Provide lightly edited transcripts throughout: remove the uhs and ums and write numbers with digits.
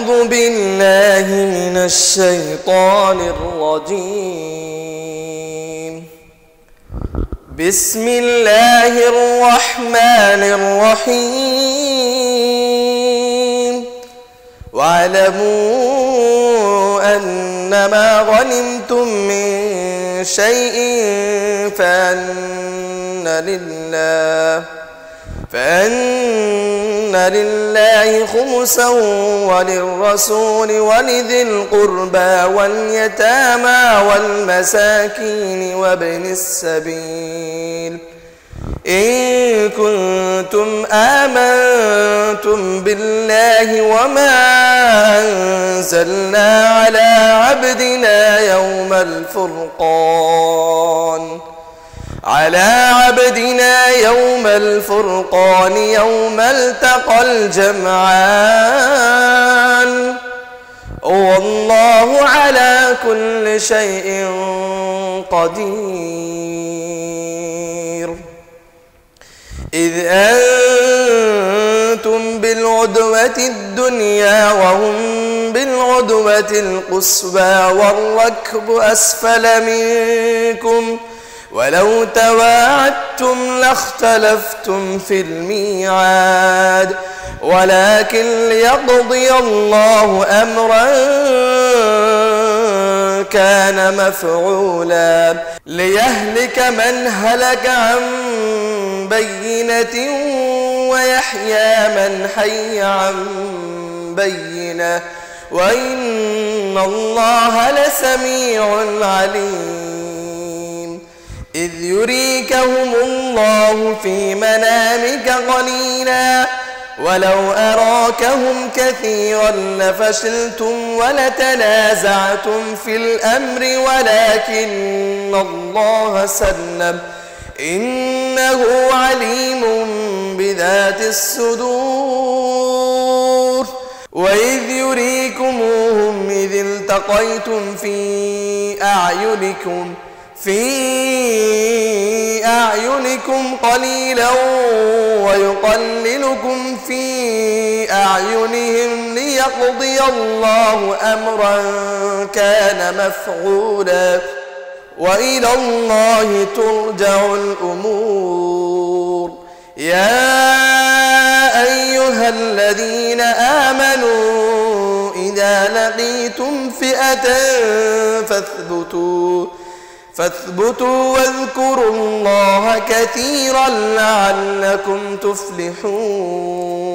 أعوذ بالله من الشيطان الرجيم. بسم الله الرحمن الرحيم. واعلموا أنما غنمتم من شيء فأن لله خمسا وللرسول ولذي القربى واليتامى والمساكين وابن السبيل إن كنتم آمنتم بالله وما أنزلنا على عبدنا يوم الفرقان يوم التقى الجمعان والله على كل شيء قدير. إذ أنتم بالعدوة الدنيا وهم بالعدوة القصوى والركب أسفل منكم ولو تواعدتم لاختلفتم في الميعاد ولكن ليقضي الله أمرا كان مفعولا ليهلك من هلك عن بينة ويحيى من حي عن بينة وإن الله لسميع عليم. إذ يريكهم الله في منامك قليلا ولو أراكهم كثيرا لفشلتم ولتنازعتم في الأمر ولكن الله سلم إنه عليم بذات الصدور. وإذ يريكموهم إذ التقيتم في أعينكم قليلا ويقللكم في أعينهم ليقضي الله أمرا كان مفعولا وإلى الله ترجع الأمور. يا أيها الذين آمنوا إذا لقيتم فئة فاثبتوا واذكروا الله كثيرا لعلكم تفلحون.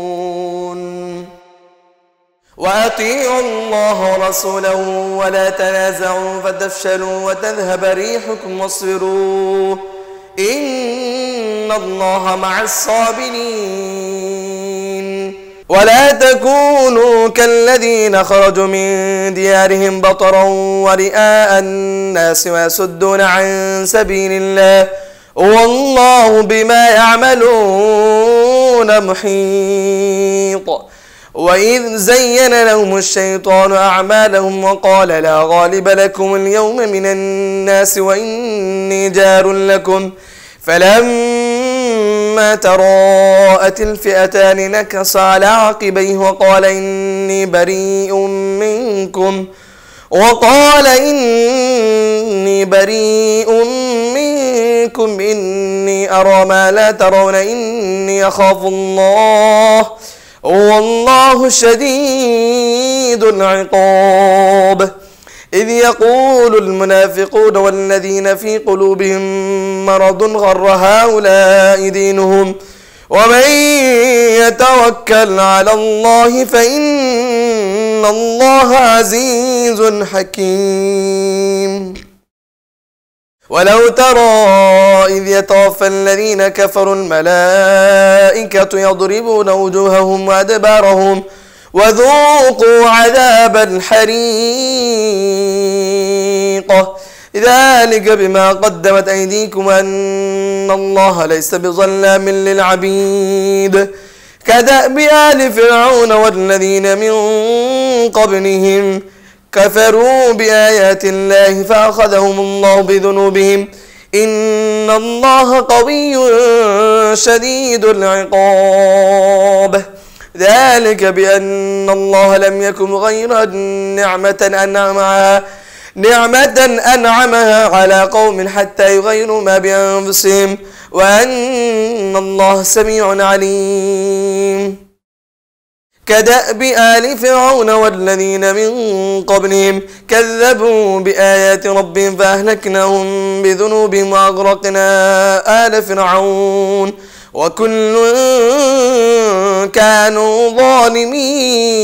وأطيعوا الله ورسوله ولا تنازعوا فتفشلوا وتذهب ريحكم واصبروا إن الله مع الصابرين. ولا تكونوا كالذين خرجوا من ديارهم بطرا ورئاء الناس ويصدون عن سبيل الله والله بما يعملون محيط. وإذ زين لهم الشيطان أعمالهم وقال لا غالب لكم اليوم من الناس وإني جار لكم فلما تراءت الفئتان نكص على عقبيه وقال إني بريء منكم إني أرى ما لا ترون إني أخاف الله والله شديد العقاب. إذ يقول المنافقون والذين في قلوبهم مرض غر هؤلاء دينهم ومن يتوكل على الله فإن الله عزيز حكيم. ولو ترى إذ يتوفى الذين كفروا الملائكة يضربون وجوههم وأدبارهم وذوقوا عذاب الحريق ذلك بما قدمت أيديكم أن الله ليس بظلام للعبيد. كدأب آل فرعون والذين من قبلهم كفروا بآيات الله فأخذهم الله بذنوبهم إن الله قوي شديد العقاب. ذلك بأن الله لم يكن غير نعمة أنعمها على قوم حتى يغيروا ما بأنفسهم وأن الله سميع عليم. كدأب آل فرعون والذين من قبلهم كذبوا بآيات ربهم فأهلكناهم بذنوبهم وأغرقنا آل فرعون وكل كانوا ظالمين.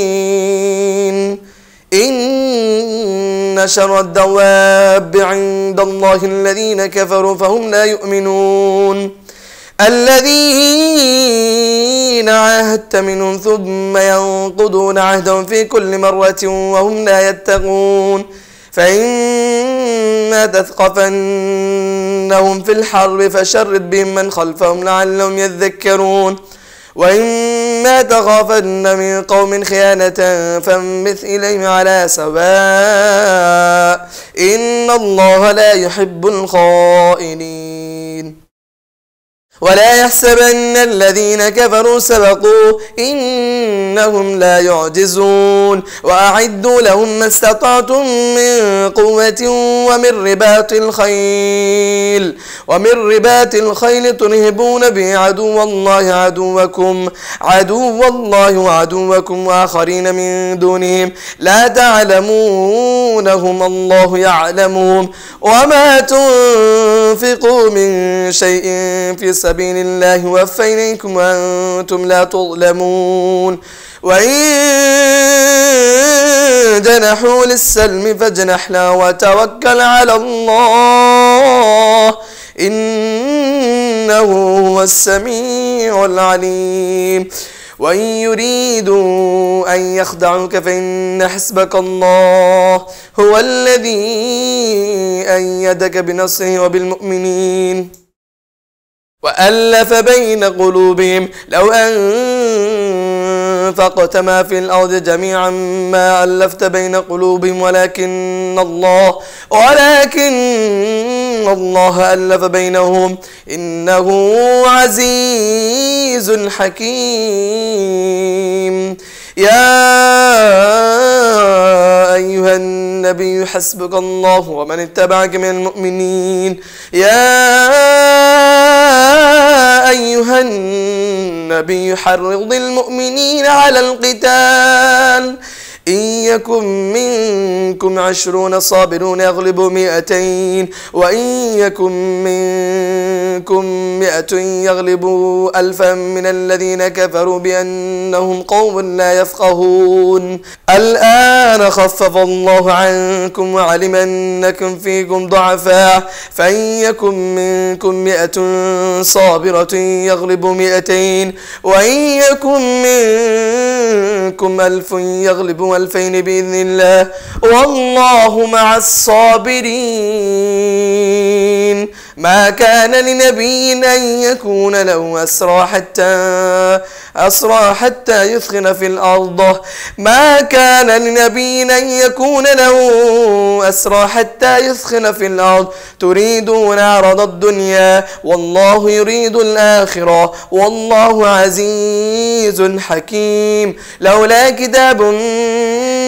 إن شر الدواب عند الله الذين كفروا فهم لا يؤمنون. الذين عاهدت منهم ثم ينقضون عهدهم في كل مرة وهم لا يتقون. فإما تثقفنهم في الحرب فشرد بهم من خلفهم لعلهم يذكرون. وإما تخافن من قوم خيانة فانبث إليهم على سواء إن الله لا يحب الخائنين. ولا يحسبن الذين كفروا سبقوا إنهم لا يعجزون. وأعدوا لهم ما استطعتم من قوة ومن رباط الخيل ترهبون به عدو الله وعدوكم وآخرين من دونهم لا تعلمونهم الله يعلمهم. وما تنفقوا من شيء في سبيل الله يوفى إليكم وأنتم لا تظلمون. وإن جنحوا للسلم فاجنح له وتوكل على الله إنه هو السميع العليم. وإن يريدوا أن يخدعوك فإن حسبك الله هو الذي أيدك بنصره وبالمؤمنين وألف بين قلوبهم لو أنفقت ما في الأرض جميعا ما ألفت بين قلوبهم ولكن الله ألف بينهم إنه عزيز حكيم. يا أيها النبي حسبك الله ومن اتبعك من المؤمنين. يا أيها النبي حرض المؤمنين على القتال إن يكن منكم 20 صابرون يغلبوا 200 وإن يكن منكم 100 يغلبوا 1000 من الذين كفروا بأنهم قوم لا يفقهون. الآن خفف الله عنكم وعلم أنكم فيكم ضعفاء فإن يكن منكم 100 صابرة يغلبوا 200 وإن يكن منكم 1000 يغلبوا 2000 بإذن الله والله مع الصابرين. ما كان لنبي أن يكون له أسرى حتى يثخن في الأرض. ما كان لنبي أن يكون له أسرى حتى يثخن في الأرض تريدون عرض الدنيا والله يريد الآخرة والله عزيز حكيم. لولا كتاب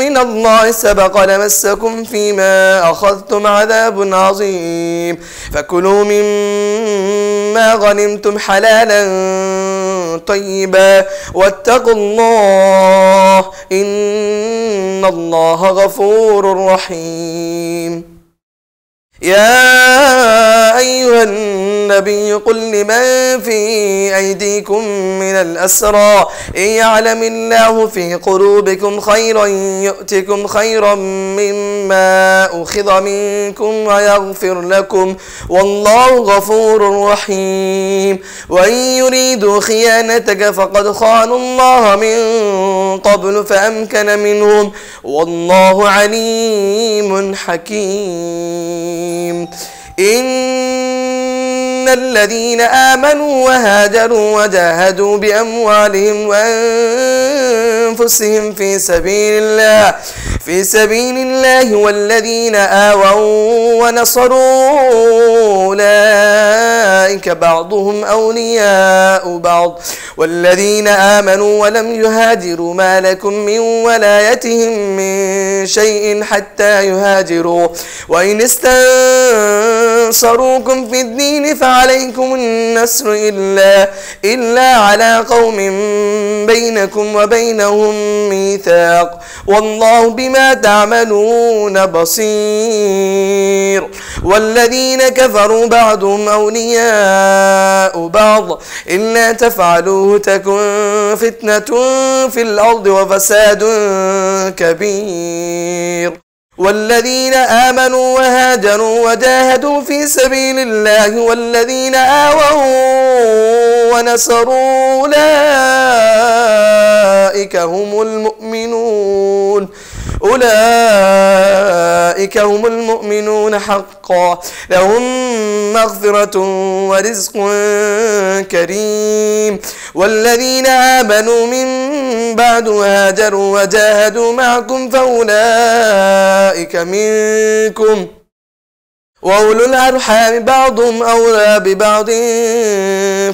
من الله سبق لمسكم فيما أخذتم عذاب عظيم. فكلوا مما غنمتم حلالا طيبا واتقوا الله إن الله غفور رحيم. يا أيها النبي قل لمن في أيديكم من الأسرى إن يعلم الله في قلوبكم خيرا يؤتكم خيرا مما أخذ منكم ويغفر لكم والله غفور رحيم. وإن يريدوا خيانتك فقد خانوا الله من قبل فأمكن منهم والله عليم حكيم. إن الذين آمنوا وهاجروا وجاهدوا بأموالهم وأنفسهم في سبيل الله والذين آووا ونصروا أولئك بعضهم أولياء بعض والذين آمنوا ولم يهاجروا ما لكم من ولايتهم من شيء حتى يهاجروا وإن استنصروكم في الدين فعليكم النصر إلا على قوم بينكم وبينهم ميثاق والله بما تعملون بصير. والذين كفروا بعضهم أولياء بعض إلا تفعلوه تكن فتنة في الأرض وفساد كبير. والذين آمنوا وهاجروا وجاهدوا في سبيل الله والذين آووا ونصروا أولئك هم المؤمنون حقا لهم مغفرة ورزق كريم. والذين آمنوا من بعد وهاجروا وجاهدوا معكم فأولئك منكم وأولو الأرحام بعضهم أولى ببعض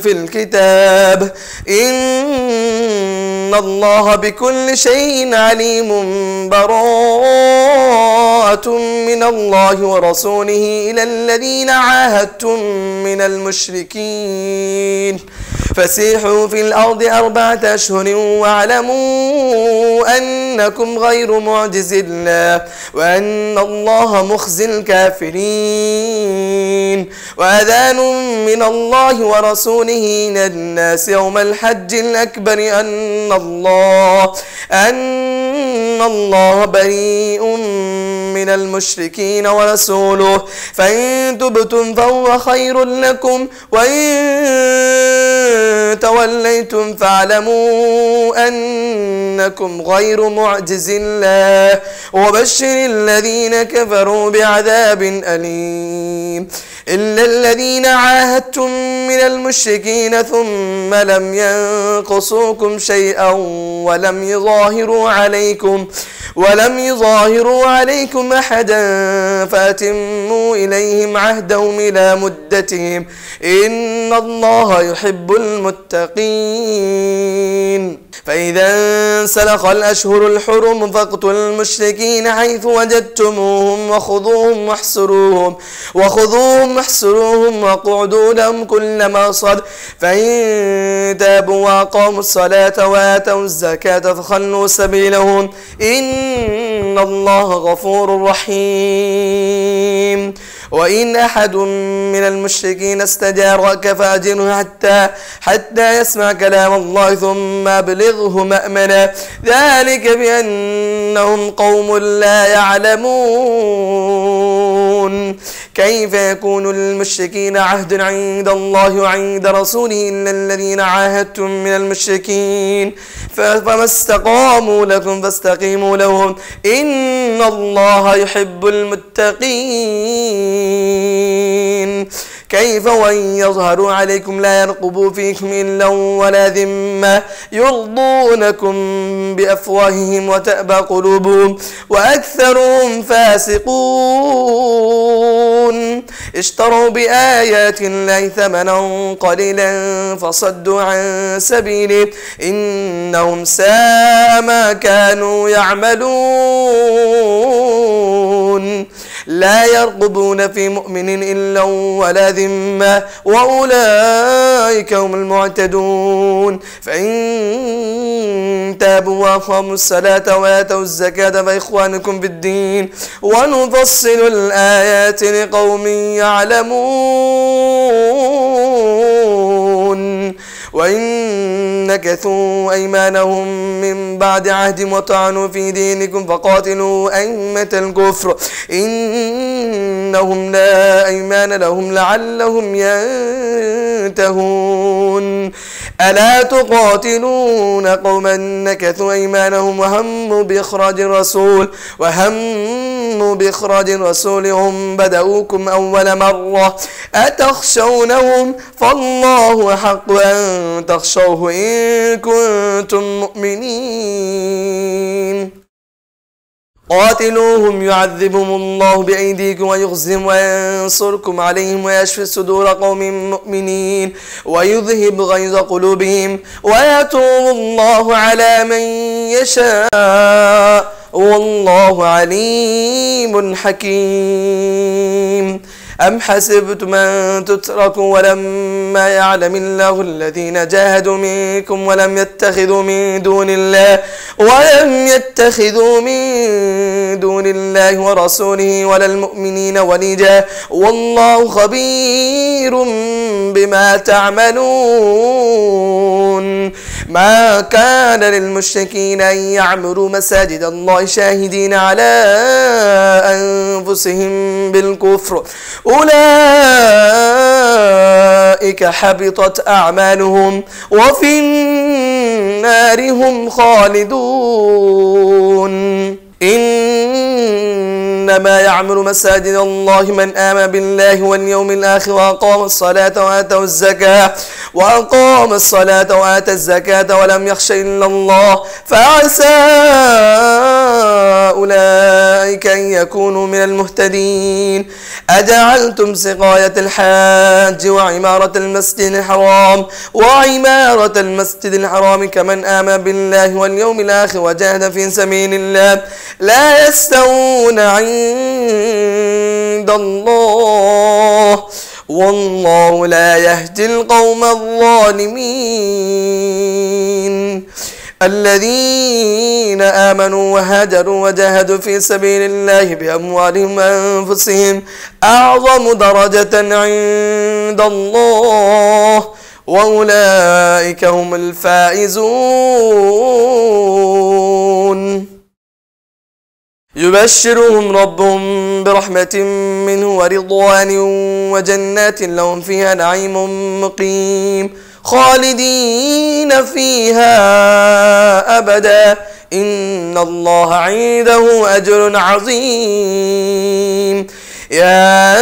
في الكتاب إن الله بكل شيء عليم. براءة من الله ورسوله إلى الذين عاهدتم من المشركين فسيحوا في الأرض 4 أشهر واعلموا أنكم غير معجز الله وأن الله مخزي الكافرين. وأذان من الله ورسوله إلى الناس يوم الحج الأكبر أن الله بريء من المشركين ورسوله فإن تبتم فهو خير لكم وإن توليتم فاعلموا أنكم غير معجز الله وبشر الذين كفروا بعذاب أليم. إلا الذين عاهدتم من المشركين ثم لم ينقصوكم شيئا ولم يظاهروا عليكم أحدا فأتموا إليهم عهدهم إلى مدتهم إن الله يحب المتقين. فإذا انسلخ الأشهر الحرم فاقتلوا المشركين حيث وجدتموهم وخذوهم واحصروهم واقعدوا لهم كل مرصد فإن تابوا وأقاموا الصلاة وآتوا الزكاة فخلوا سبيلهم إن الله غفور رحيم. وإن أحد من المشركين استجارك فأجره حتى يسمع كلام الله ثم أبلغه مأمنا ذلك بأنهم قوم لا يعلمون. كيف يكون للمشركين عهد عند الله وعند رسوله إلا الذين عاهدتم من المشركين فما استقاموا لكم فاستقيموا لهم إن الله يحب المتقين. كيف وإن يظهروا عليكم لا يرقبوا فيكم إلا ولا ذمة يرضونكم بأفواههم وتأبى قلوبهم وأكثرهم فاسقون. اشتروا بآيات الله ثمنا قليلا فصدوا عن سبيله إنهم ساء ما كانوا يعملون. لا يرقبون في مؤمن إلا ولا ذمة وأولئك هم المعتدون. فإن تابوا وأقاموا الصلاة وآتوا الزكاة فإخوانكم في الدين ونفصل الآيات لقوم يعلمون. وإن نكثوا أيمانهم من بعد عهد وطعنوا في دينكم فقاتلوا أئمة الكفر إنهم لا أيمان لهم لعلهم ينتهون. ألا تقاتلون قوما نكثوا أيمانهم وهموا بإخراج الرسول هم بدأوكم أول مرة أتخشونهم فالله حق أن تخشوه إن كنتم مؤمنين. قاتلوهم يعذبهم الله بأيديكم ويخزهم وينصركم عليهم ويشفي صدور قوم مؤمنين ويذهب غيظ قلوبهم ويتوب الله على من يشاء والله عليم حكيم. أم حسبتم أن تتركوا ولما يعلم الله الذين جاهدوا منكم ولم يتخذوا من دون الله ورسوله ولا المؤمنين وليجا والله خبير بما تعملون. ما كان للمشركين أن يعمروا مساجد الله شاهدين على أنفسهم بالكفر أولئك حبطت أعمالهم وفي النار هم خالدون. إنما يعمر مساجد الله من آمن بالله واليوم الآخر وأقام الصلاة وآتى الزكاة ولم يخش إلا الله فعسى أولئك أن يكونوا من المهتدين. أجعلتم سقاية الحاج وعمارة المسجد الحرام كمن آمن بالله واليوم الآخر وجاهد في سبيل الله لا يستوون عند الله والله لا يهدي القوم الظالمين. الذين آمنوا وهاجروا وجاهدوا في سبيل الله بأموالهم وأنفسهم أعظم درجة عند الله وأولئك هم الفائزون. يبشرهم ربهم برحمة منه ورضوان وجنات لهم فيها نعيم مقيم خالدين فيها أبدا إن الله عنده أجر عظيم. يا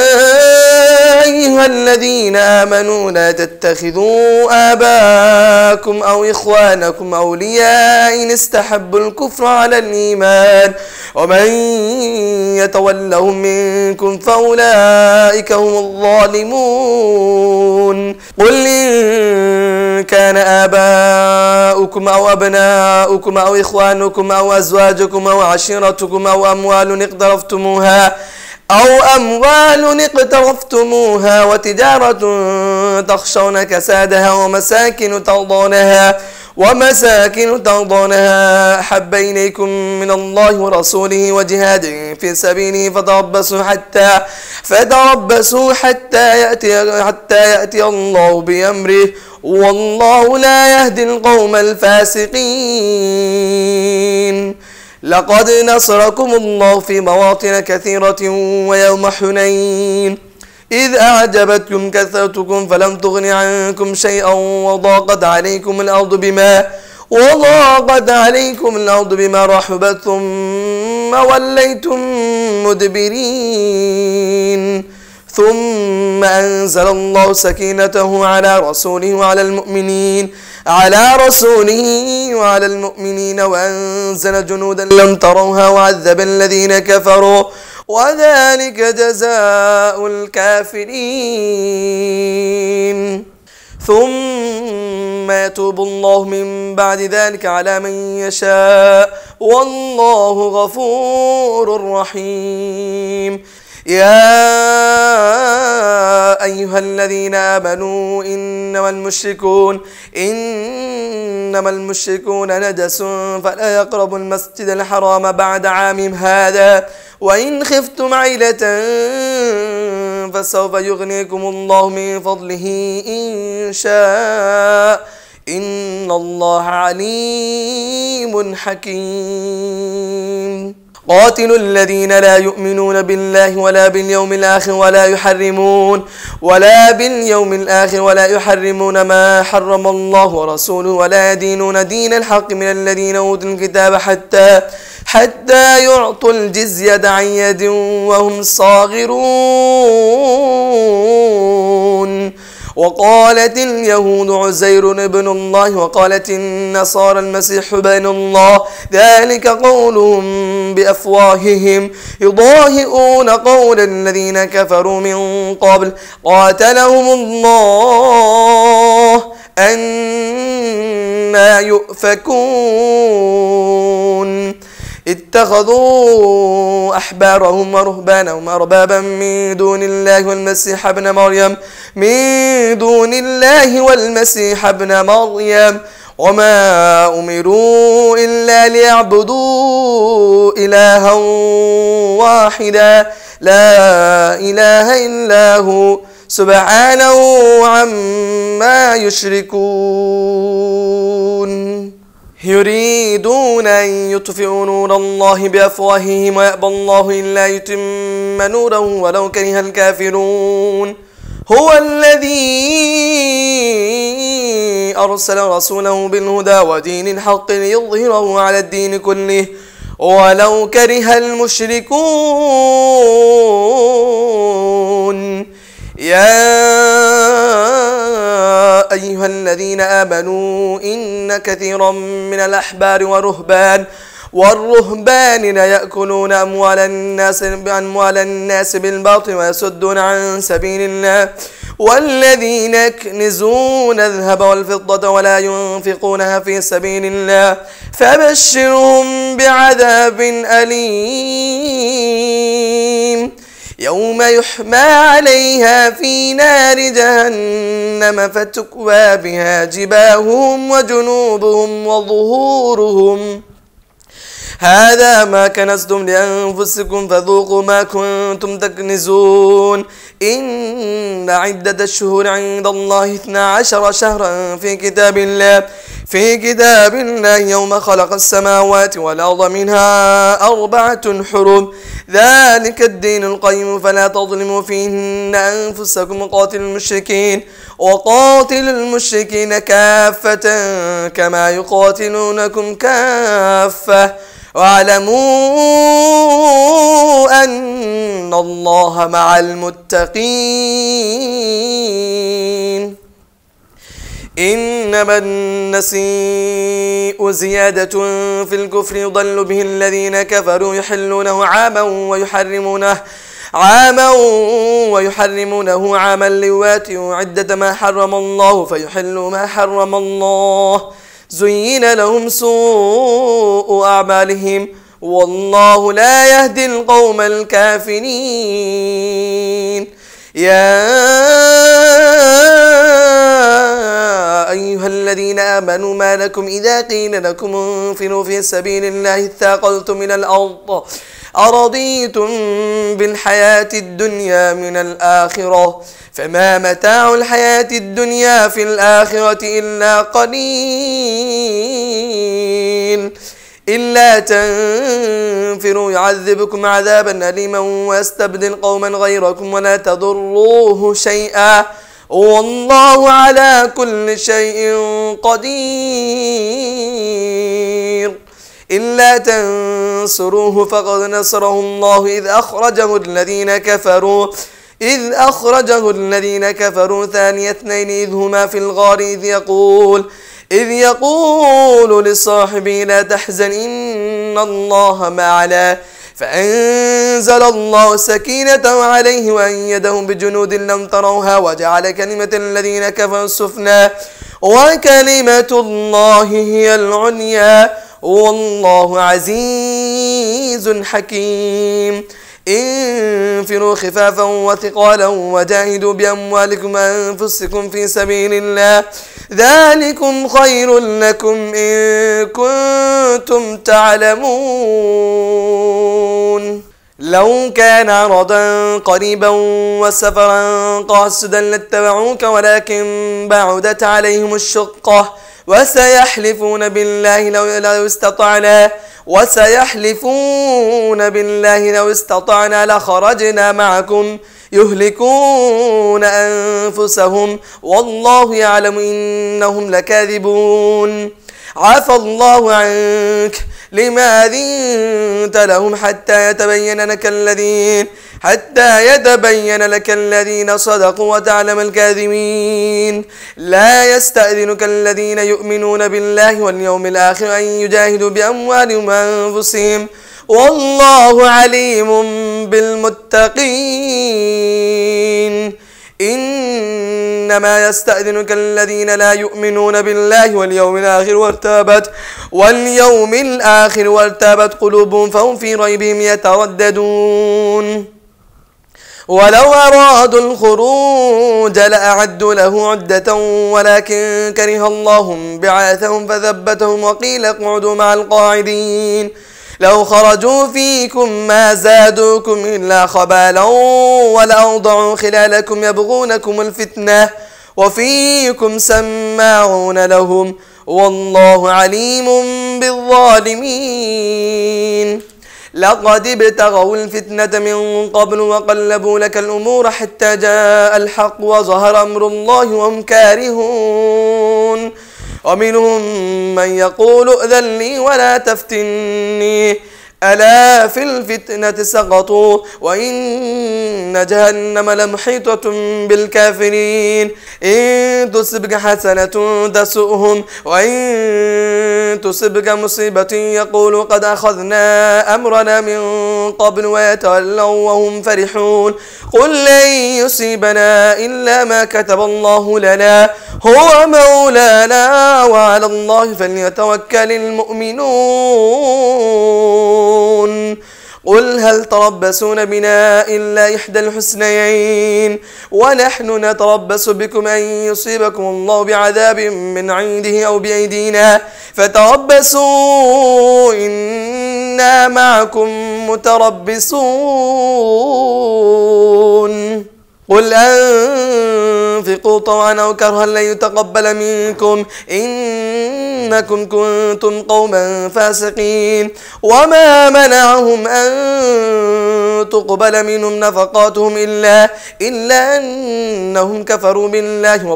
أيها الذين آمنوا لا تتخذوا آباءكم أو إخوانكم أولياء إن استحبوا الكفر على الإيمان ومن يتولهم منكم فأولئك هم الظالمون. قل إن كان آباؤكم أو أبناؤكم أو إخوانكم أو أزواجكم أو عشيرتكم أو أموال اقترفتموها وتجارة تخشون كسادها ومساكن ترضونها أحب إليكم من الله ورسوله وجهاد في سبيله فتربصوا حتى يأتي الله بأمره والله لا يهدي القوم الفاسقين. لقد نصركم الله في مواطن كثيرة ويوم حنين إذ أعجبتكم كثرتكم فلم تغن عنكم شيئا وضاقت عليكم الأرض بما رحبت ثم وليتم مدبرين. ثم أنزل الله سكينته على رسوله وعلى المؤمنين وأنزل جنودا لم تروها وعذب الذين كفروا وذلك جزاء الكافرين. ثم يتوب الله من بعد ذلك على من يشاء والله غفور رحيم. يا أيها الذين آمنوا إنما المشركون نجس فلا يقربوا المسجد الحرام بعد عامهم هذا وإن خفتم عيلة فسوف يغنيكم الله من فضله إن شاء إن الله عليم حكيم. قاتلوا الذين لا يؤمنون بالله ولا باليوم الآخر ولا يحرمون ما حرم الله ورسوله ولا يدينون دين الحق من الذين أوتوا الكتاب حتى يعطوا الجزية عن يد وهم صاغرون. وقالت اليهود عزير ابن الله وقالت النصارى المسيح ابن الله ذلك قولهم بأفواههم يضاهئون قول الذين كفروا من قبل قاتلهم الله أنى يؤفكون اتخذوا أحبارهم ورهبانهم أربابا من دون الله والمسيح ابن مريم وما أمروا إلا ليعبدوا إلها واحدا لا إله إلا هو سبحانه عما يشركون يريدون أن يطفئوا نور الله بأفواههم ويأبى الله إلا يتم نوره ولو كره الكافرون هو الذي أرسل رسوله بالهدى ودين الحق ليظهره على الدين كله ولو كره المشركون يا أيها الذين آمنوا إن كثيرا من الأحبار والرهبان ليأكلون أموال الناس بالباطل ويصدون عن سبيل الله والذين يكنزون الذهب والفضة ولا ينفقونها في سبيل الله فبشرهم بعذاب أليم يوم يحمى عليها في نار جهنم فتكوى بها جباههم وجنوبهم وظهورهم هذا ما كنزتم لأنفسكم فذوقوا ما كنتم تكنزون إن عدة الشهور عند الله 12 شهرا في كتاب الله يوم خلق السماوات والأرض منها 4 حرم ذلك الدين القيم فلا تظلموا فيهن أنفسكم وقاتلوا المشركين كافة كما يقاتلونكم كافة واعلموا أن الله مع المتقين إنما النسيء زيادة في الكفر يضل به الذين كفروا يحلونه عاما ويحرمونه عاما ليواتوا عدة ما حرم الله فيحلوا ما حرم الله زين لهم سوء أعمالهم والله لا يهدي القوم الكافرين يا أيها الذين آمنوا ما لكم إذا قيل لكم انفروا في سبيل الله اثاقلتم إلى الأرض أرضيتم بالحياة الدنيا من الآخرة فما متاع الحياة الدنيا في الآخرة إلا قليل إلا تنفروا يعذبكم عذابا أليما ويستبدل قوما غيركم ولا تضروه شيئا والله على كل شيء قدير إلا تنصروه فقد نصره الله إذ أخرجه الذين كفروا ثاني اثنين إذ هما في الغار إذ يقول لصاحبه لا تحزن إن الله معنا فأنزل الله سكينته عليه وأيده بجنود لم تروها وجعل كلمة الذين كفروا السفلى وكلمة الله هي العليا والله عزيز حكيم انفروا خفافا وثقالا وجاهدوا بأموالكم وأنفسكم في سبيل الله ذلكم خير لكم إن كنتم تعلمون لو كان عرضا قريبا وسفرا قاصدا لاتبعوك ولكن بعدت عليهم الشقة وسيحلفون بالله لو استطعنا لخرجنا معكم يهلكون أنفسهم والله يعلم إنهم لكاذبون عفى الله عنك لما أذنت لهم حتى يتبين لك الذين صدقوا وتعلم الكاذبين. لا يستأذنك الذين يؤمنون بالله واليوم الآخر أن يجاهدوا بأموالهم وأنفسهم والله عليم بالمتقين. إنما يستأذنك الذين لا يؤمنون بالله واليوم الآخر وارتابت قلوبهم فهم في ريبهم يترددون. ولو أرادوا الخروج لأعدوا له عدة ولكن كره الله بعاثهم فثبتهم وقيل اقعدوا مع القاعدين. لو خرجوا فيكم ما زادوكم إلا خبالا ولأوضعوا خلالكم يبغونكم الفتنة وفيكم سماعون لهم والله عليم بالظالمين. لقد ابتغوا الفتنة من قبل وقلبوا لك الأمور حتى جاء الحق وظهر أمر الله وهم كارهون. ومنهم من يقول ائذن لي ولا تفتني ألا في الفتنة سقطوا وإن جهنم لمحيطة بالكافرين. إن تصبك حسنة تسؤهم وإن تصبك مصيبة يقولوا قد أخذنا أمرنا من قبل ويتولوا وهم فرحون. قل لن يصيبنا إلا ما كتب الله لنا هو مولانا وعلى الله فليتوكل المؤمنون. قل هل تربصون بنا إلا إحدى الحسنيين ونحن نتربص بكم أن يصيبكم الله بعذاب من عنده أو بأيدينا فتربصوا إنا معكم متربصون. قل أنفقوا طوعا أو كرها لن يتقبل منكم إنكم كنتم قوما فاسقين. وما منعهم أن تقبل منهم نفقاتهم إلا أنهم كفروا بالله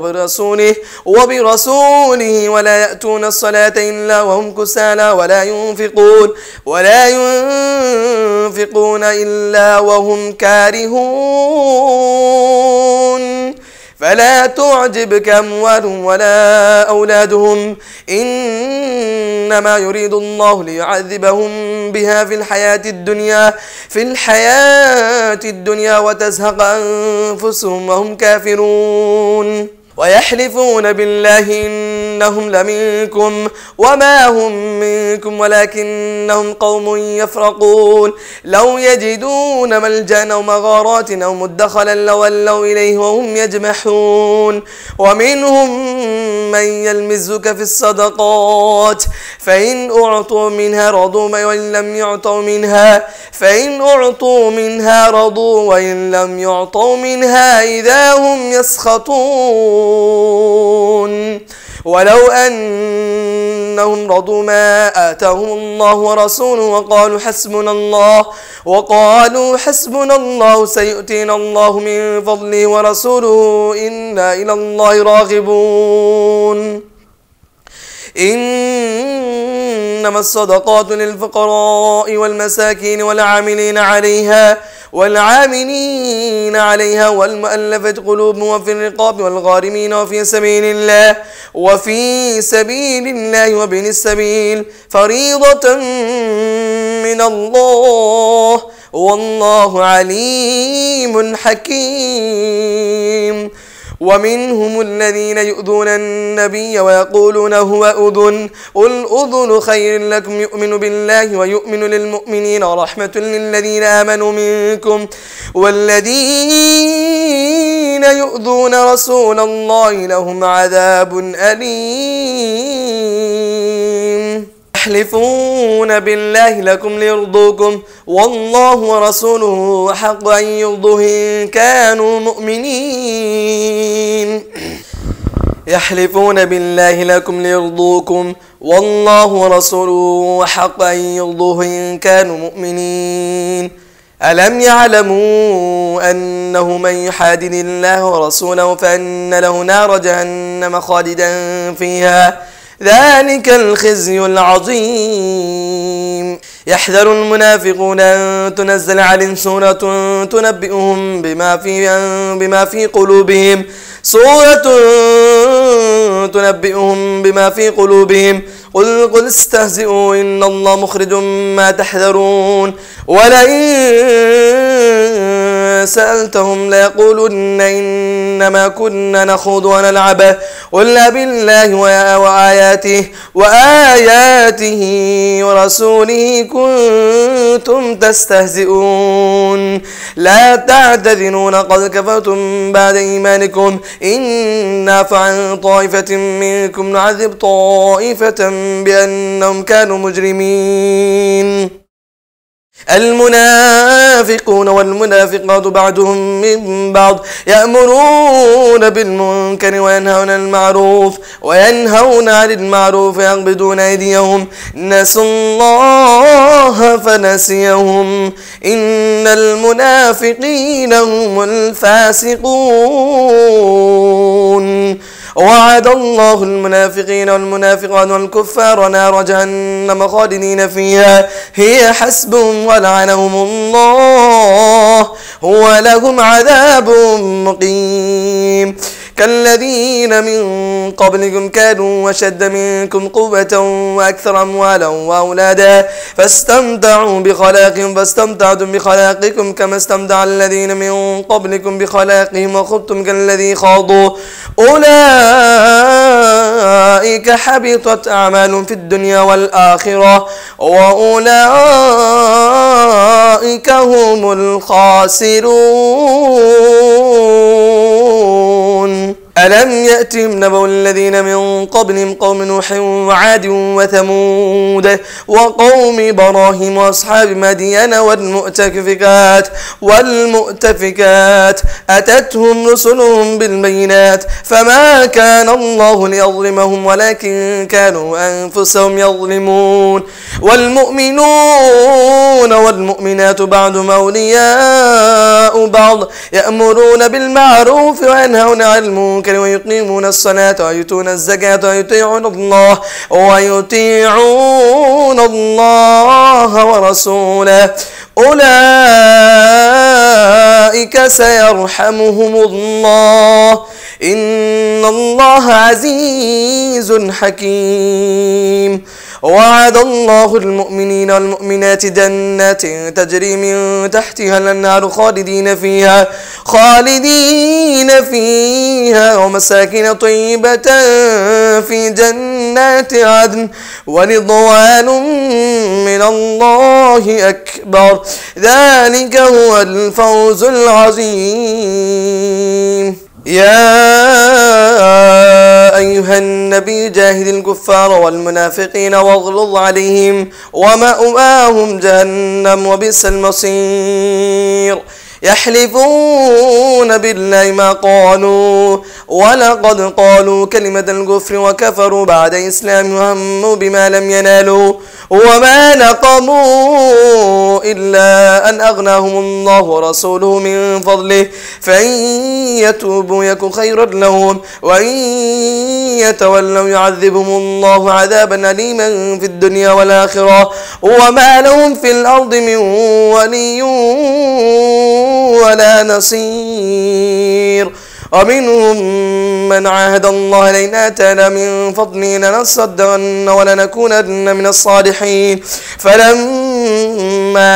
وبرسوله ولا يأتون الصلاة إلا وهم كسالى ولا ينفقون إلا وهم كارهون. فلا تعجبك أموالهم ولا أولادهم إنما يريد الله ليعذبهم بها في الحياة الدنيا وتزهق أنفسهم وهم كافرون. ويحلفون بالله إنهم لمنكم وما هم منكم ولكنهم قوم يفرقون. لو يجدون ملجأ أو مغارات أو مدخلا لولوا إليه وهم يجمحون. ومنهم من يلمزك في الصدقات فإن أعطوا منها رضوا وإن لم يعطوا منها إذا هم يسخطون. ولو أنهم رضوا ما آتاهم الله ورسوله وقالوا حسبنا الله سيؤتينا الله من فضله ورسوله إنا إلى الله راغبون. إنما الصدقات للفقراء والمساكين والعاملين عليها والمؤلفة قلوبهم وفي الرقاب والغارمين وفي سبيل الله وابن السبيل فريضة من الله والله عليم حكيم. ومنهم الذين يؤذون النبي ويقولون هو أذن قل أذن خير لكم يؤمن بالله ويؤمن للمؤمنين ورحمة للذين آمنوا منكم والذين يؤذون رسول الله لهم عذاب أليم. يحلفون بالله لكم ليرضوكم والله ورسوله أحق أن يرضوه إن كانوا مؤمنين. يحلفون بالله لكم ليرضوكم والله ورسوله أحق أن يرضوه إن كانوا مؤمنين. ألم يعلموا أنه من يحادد الله ورسوله فأن له نار جهنم خالدا فيها ذلك الخزي العظيم. يحذر المنافقون أن تنزل عليهم سورة تنبئهم بما في قلوبهم قل استهزئوا إن الله مخرج ما تحذرون. ولئن سألتهم ليقولن إنما كنا نخوض ونلعب قل بالله وآياته ورسوله كنتم تستهزئون. لا تعتذرون قد كفرتم بعد إيمانكم إن نعف عن طائفة منكم نعذب طائفة بأنهم كانوا مجرمين. المنافقون والمنافقات بعضهم من بعض يأمرون بالمنكر وينهون عن المعروف ويقبضون أيديهم نسوا الله فنسيهم إن المنافقين هم الفاسقون. وعد الله المنافقين والمنافقات والكفار نار جهنم خالدين فيها هي حسبهم ولعنهم الله ولهم عذاب مقيم. كالذين من قبلكم كانوا أشد منكم قوة وأكثر أموالا وأولادا فاستمتعوا بخلاقهم فاستمتعتم بخلاقكم كما استمتع الذين من قبلكم بخلاقهم وخضتم كالذي خاضوا أولئك حبطت أعمالهم في الدنيا والآخرة وأولئك هم الخاسرون. ألم يأتهم نبأ الذين من قبلهم قوم نوح وعاد وثمود وقوم إبراهيم وأصحاب مدين والمؤتفكات أتتهم رسلهم بالبينات فما كان الله ليظلمهم ولكن كانوا أنفسهم يظلمون. والمؤمنون والمؤمنات بعضهم أولياء بعض يأمرون بالمعروف وينهون عن المنكر ويقيمون الصلاة ويؤتون الزكاة ويطيعون الله ورسوله أولئك سيرحمهم الله إن الله عزيز حكيم. وعد الله المؤمنين والمؤمنات جنات تجري من تحتها الأنهار خالدين فيها ومساكن طيبة في جنات عدن ورضوان من الله أكبر ذلك هو الفوز العظيم. يا أيها النبي جاهد الكفار والمنافقين واغلظ عليهم ومأواهم جهنم وبئس المصير. يحلفون بالله ما قالوا ولقد قالوا كلمة الكفر وكفروا بعد إسلام وهموا بما لم ينالوا وما نقموا إلا أن أغناهم الله ورسوله من فضله فإن يتوبوا يك خيرا لهم وإن يتولوا يعذبهم الله عذابا أليما في الدنيا والآخرة وما لهم في الأرض من ولي ولا نصير. ومنهم من عاهد الله لئن آتانا من فضله لنصدقن ولنكونن من الصالحين فلما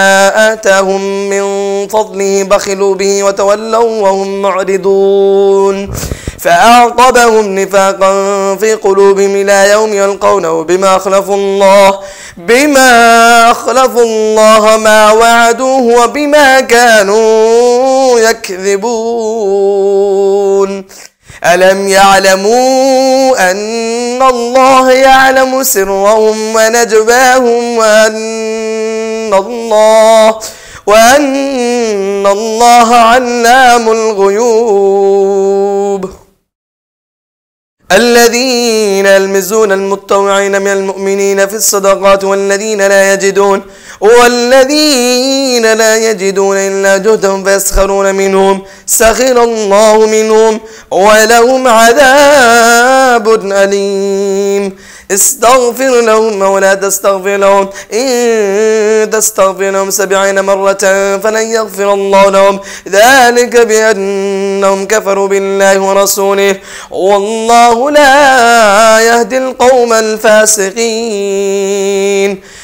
آتاهم من فضله بخلوا به وتولوا وهم معرضون فأعقبهم نفاقا في قلوبهم إلى يوم يلقونه بما أخلفوا الله ما وعدوه وبما كانوا يكذبون. ألم يعلموا أن الله يعلم سرهم ونجواهم وأن الله علام الغيوب. الذين يلمزون المتطوعين من المؤمنين في الصدقات والذين لا يجدون إلا جهدهم فيسخرون منهم سخر الله منهم ولهم عذاب أليم. استغفر لهم ولا تستغفر لهم، إن تستغفر لهم 70 مرة فلن يغفر الله لهم، ذلك بأنهم كفروا بالله ورسوله، والله لا يهدي القوم الفاسقين.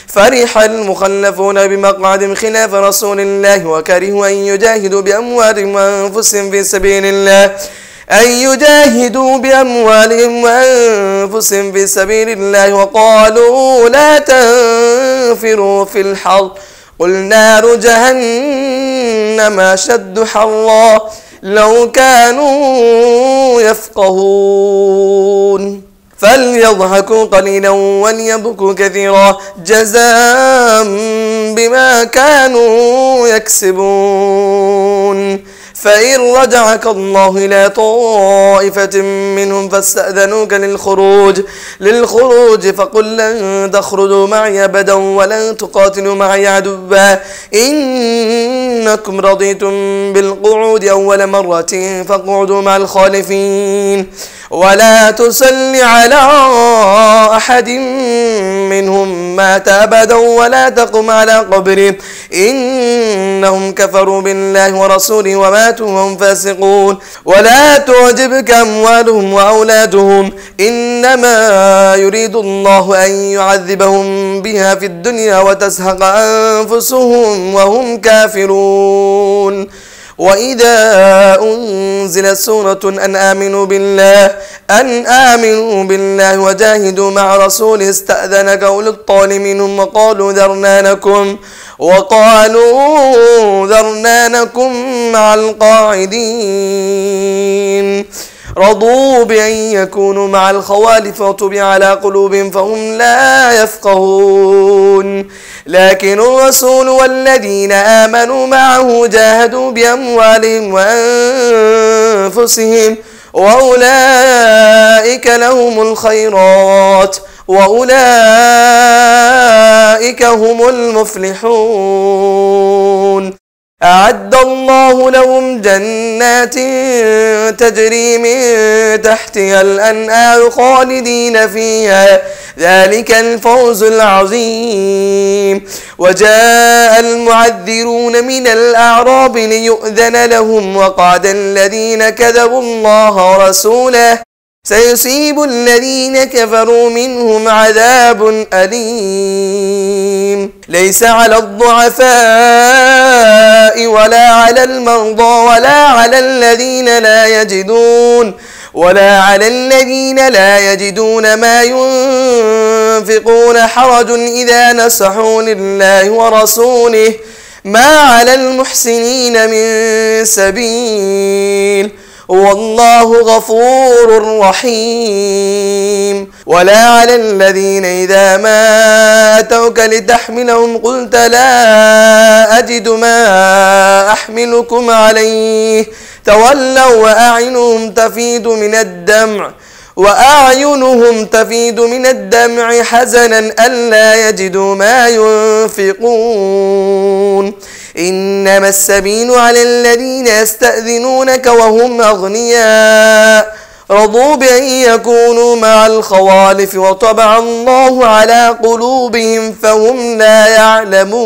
فرح المخلفون بمقعدهم خلاف رسول الله وكرهوا أن يجاهدوا بأموالهم وأنفسهم في سبيل الله، في سبيل الله، وقالوا لا تنفروا في الحر، قل نار جهنم أشد حرا لو كانوا يفقهون. فليضحكوا قليلا وليبكوا كثيرا جزاء بما كانوا يكسبون. فإن رجعك الله إلى طائفة منهم فاستأذنوك للخروج فقل لن تخرجوا معي أبدا ولن تقاتلوا معي عدوا، إنكم رضيتم بالقعود أول مرة فاقعدوا مع الخالفين، ولا تصل على أحد منهم مات أبدا ولا تقم على قبره، إنهم كفروا بالله ورسوله وماتوا وهم فاسقون. ولا تعجبك أموالهم وأولادهم، إنما يريد الله أن يعذبهم بها في الدنيا وتزهق أنفسهم وهم كافرون. وإذا أنزلت سورة أن آمنوا بالله وجاهدوا مع رسوله استأذنك أولو الطول منهم وقالوا ذرنانكم مع القاعدين، رضوا بأن يكونوا مع الخوالف وطبع على قلوبهم فهم لا يفقهون. لكن الرسول والذين آمنوا معه جاهدوا بأموالهم وأنفسهم وأولئك لهم الخيرات وأولئك هم المفلحون. أعد الله لهم جنات تجري من تحتها الأنهار خالدين فيها، ذلك الفوز العظيم. وجاء المعذرون من الأعراب ليؤذن لهم وقعد الذين كذبوا الله ورسوله سيصيب الذين كفروا منهم عذاب أليم. ليس على الضعفاء ولا على المرضى ولا على الذين لا يجدون ما ينفقون حرج إذا نصحوا لله ورسوله، ما على المحسنين من سبيل، والله غفور رحيم. ولا على الذين إذا ما أتوك لتحملهم قلت لا أجد ما أحملكم عليه تولوا وأعينهم تفيض من الدمع حزنا ألا يجدوا ما ينفقون. إنما السبيل على الذين يستأذنونك وهم أغنياء رضوا بأن يكونوا مع الخوالف وطبع الله على قلوبهم فهم لا يعلمون.